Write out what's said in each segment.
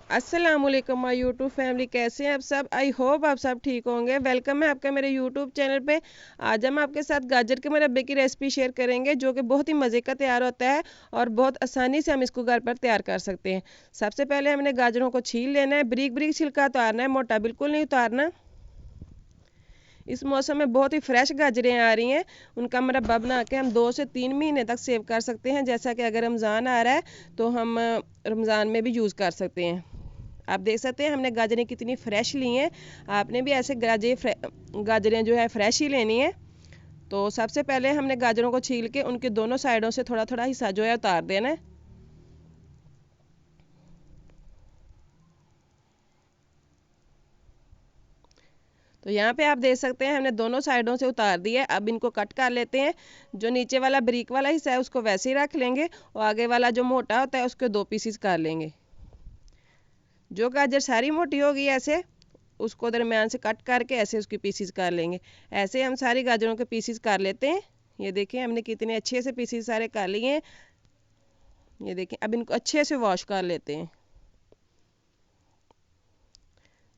अस्सलामुअलैकुम my YouTube family, कैसे हैं आप सब। आई होप आप सब ठीक होंगे। वेलकम है आपका मेरे यूट्यूब चैनल पे। आज हम आपके साथ गाजर के मुरब्बे की रेसिपी शेयर करेंगे, जो कि बहुत ही मज़े का तैयार होता है और बहुत आसानी से हम इसको घर पर तैयार कर सकते हैं। सबसे पहले हमने गाजरों को छील लेना है, बारीक बारीक छिलका उतारना है, मोटा बिल्कुल नहीं उतारना। इस मौसम में बहुत ही फ्रेश गाजरें आ रही हैं, उनका मुरब्बा बना के हम 2 से 3 महीने तक सेव कर सकते हैं। जैसा कि अगर रमज़ान आ रहा है तो हम रमज़ान में भी यूज़ कर सकते हैं। आप देख सकते हैं हमने गाजरें कितनी फ्रेश ली हैं। आपने भी ऐसे गाजरें जो है फ्रेश ही लेनी है। तो सबसे पहले हमने गाजरों को छील के उनके दोनों साइडों से थोड़ा थोड़ा हिस्सा जो है उतार देना है। तो यहाँ पे आप देख सकते हैं हमने दोनों साइडों से उतार दिया है। अब इनको कट कर लेते हैं। जो नीचे वाला बारीक वाला हिस्सा है उसको वैसे ही रख लेंगे और आगे वाला जो मोटा होता है उसके 2 पीसेस कर लेंगे। जो गाजर सारी मोटी होगी ऐसे उसको दरमियान से कट करके ऐसे उसकी पीसीस कर लेंगे। ऐसे हम सारी गाजरों के पीसीस कर लेते हैं। ये देखें हमने कितने अच्छे से पीसीस सारे कर लिए हैं। ये देखें अब इनको अच्छे से वॉश कर लेते हैं।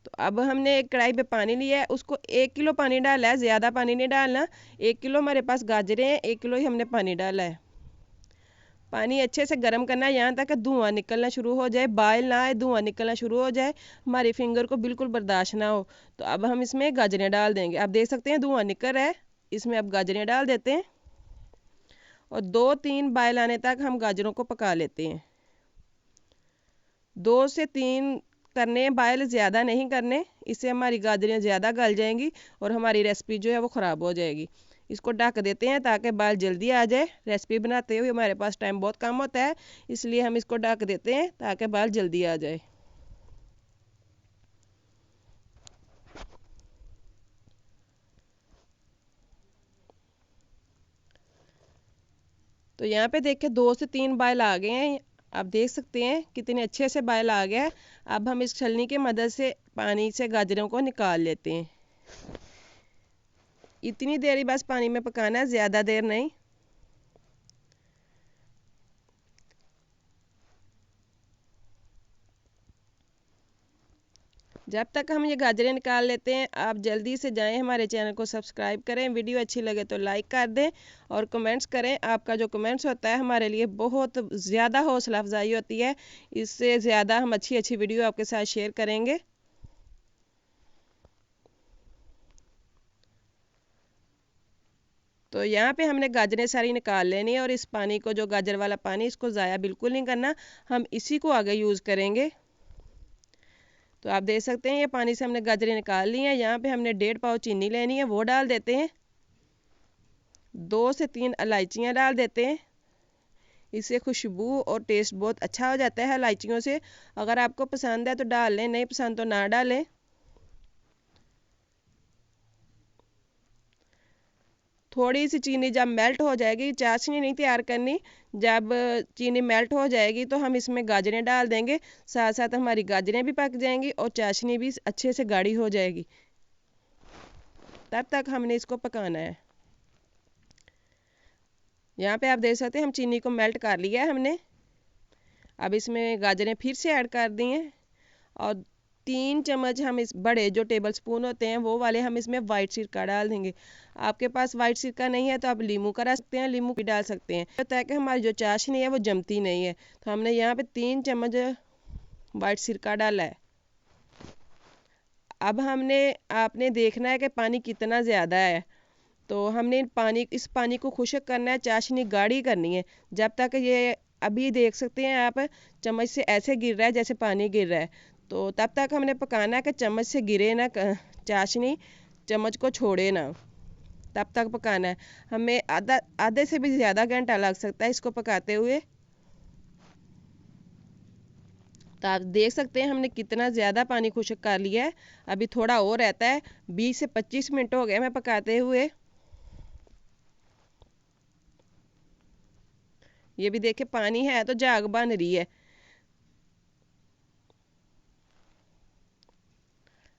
तो अब हमने एक कढ़ाई पे पानी लिया है, उसको 1 किलो पानी डाला है, ज़्यादा पानी नहीं डालना। 1 किलो हमारे पास गाजरें हैं, 1 किलो ही हमने पानी डाला है। पानी अच्छे से गर्म करना है यहाँ तक कि धुआं निकलना शुरू हो जाए, बाल ना आए, धुआं निकलना शुरू हो जाए, हमारी फिंगर को बिल्कुल बर्दाश्त ना हो। तो अब हम इसमें गाजरें डाल देंगे। आप देख सकते हैं धुआं निकल रहा है। इसमें अब गाजरें डाल देते हैं और 2-3 आने तक हम गाजरों को पका लेते हैं। 2 से 3 करने बायल, ज़्यादा नहीं करने, इससे हमारी गाजरें ज़्यादा गल जाएंगी और हमारी रेसिपी जो है वो ख़राब हो जाएगी। इसको ढक देते हैं ताकि बाल जल्दी आ जाए। रेसिपी बनाते हुए हमारे पास टाइम बहुत कम होता है, इसलिए हम इसको ढक देते हैं ताकि बाल जल्दी आ जाए। तो यहाँ पे देखिए 2 से 3 बाल आ गए हैं। आप देख सकते हैं कितने अच्छे से बाल आ गया है। अब हम इस छलनी की मदद से पानी से गाजरों को निकाल लेते हैं। इतनी देर ही बस पानी में पकाना है, ज़्यादा देर नहीं। जब तक हम ये गाजरें निकाल लेते हैं आप जल्दी से जाएं, हमारे चैनल को सब्सक्राइब करें, वीडियो अच्छी लगे तो लाइक कर दें और कमेंट्स करें। आपका जो कमेंट्स होता है हमारे लिए बहुत ज़्यादा हौसला अफजाई होती है। इससे ज़्यादा हम अच्छी अच्छी वीडियो आपके साथ शेयर करेंगे। तो यहाँ पे हमने गाजरें सारी निकाल लेनी है और इस पानी को, जो गाजर वाला पानी, इसको ज़ाया बिल्कुल नहीं करना, हम इसी को आगे यूज़ करेंगे। तो आप देख सकते हैं ये पानी से हमने गाजरें निकाल ली हैं। यहाँ पे हमने 1.5 पाव चीनी लेनी है, वो डाल देते हैं। 2 से 3 इलायचियाँ डाल देते हैं। इससे खुशबू और टेस्ट बहुत अच्छा हो जाता है इलायचियों से। अगर आपको पसंद है तो डाल लें, नहीं पसंद तो ना डालें। थोड़ी सी चीनी जब मेल्ट हो जाएगी, चाशनी नहीं तैयार करनी, जब चीनी मेल्ट हो जाएगी तो हम इसमें गाजरें डाल देंगे। साथ साथ हमारी गाजरें भी पक जाएंगी और चाशनी भी अच्छे से गाढ़ी हो जाएगी। तब तक हमने इसको पकाना है। यहाँ पे आप देख सकते हैं हम चीनी को मेल्ट कर लिया है हमने। अब इसमें गाजरें फिर से ऐड कर दी हैं और 3 चम्मच हम इस बड़े जो टेबल स्पून होते हैं वो वाले हम इसमें वाइट सिरका डाल देंगे। आपके पास वाइट सिरका नहीं है तो आप लींबू का रस सकते हैं, लींबू भी डाल सकते हैं, ताकि हमारी जो चाशनी है वो जमती नहीं है। तो हमने यहाँ पे 3 चम्मच वाइट सिरका डाला है। अब आपने देखना है कि पानी कितना ज़्यादा है। तो हमने इस पानी को खुश्क करना है, चाशनी गाढ़ी करनी है। जब तक ये, अभी देख सकते हैं आप चम्मच से ऐसे गिर रहा है जैसे पानी गिर रहा है, तो तब तक हमने पकाना है कि चम्मच से गिरे ना चाशनी, चम्मच को छोड़े ना, तब तक पकाना है। हमें आधे से भी ज़्यादा घंटा लग सकता है इसको पकाते हुए। तो आप देख सकते हैं हमने कितना ज़्यादा पानी खुश्क कर लिया है। अभी थोड़ा और रहता है। 20 से 25 मिनट हो गए हमें पकाते हुए। ये भी देखे पानी है तो झाग बन रही है।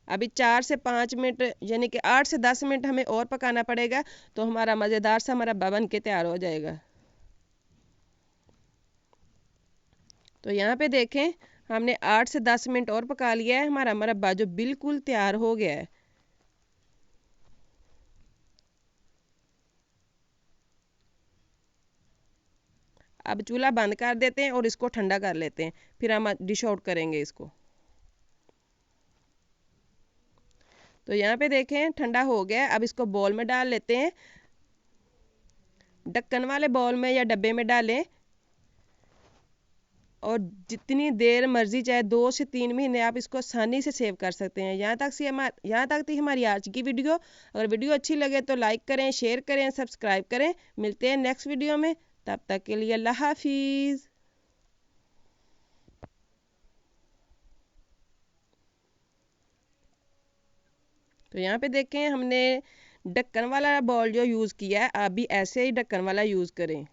अभी 4 से 5 मिनट यानी कि 8 से 10 मिनट हमें और पकाना पड़ेगा, तो हमारा मज़ेदार सा मुरब्बा बन के तैयार हो जाएगा। तो यहाँ पे देखें हमने 8 से 10 मिनट और पका लिया है। हमारा मुरब्बा जो बिल्कुल तैयार हो गया है। अब चूल्हा बंद कर देते हैं और इसको ठंडा कर लेते हैं, फिर हम डिश आउट करेंगे इसको। तो यहाँ पे देखें ठंडा हो गया है। अब इसको बॉल में डाल लेते हैं, ढक्कन वाले बॉल में या डब्बे में डालें और जितनी देर मर्जी, चाहे 2 से 3 महीने आप इसको आसानी से सेव कर सकते हैं। यहाँ तक थी हमारी आज की वीडियो। अगर वीडियो अच्छी लगे तो लाइक करें, शेयर करें, सब्सक्राइब करें। मिलते हैं नेक्स्ट वीडियो में, तब तक के लिए अल्लाह हाफिज़। तो यहाँ पे देखें हमने ढक्कन वाला बॉल जो यूज़ किया है, आप भी ऐसे ही ढक्कन वाला यूज़ करें।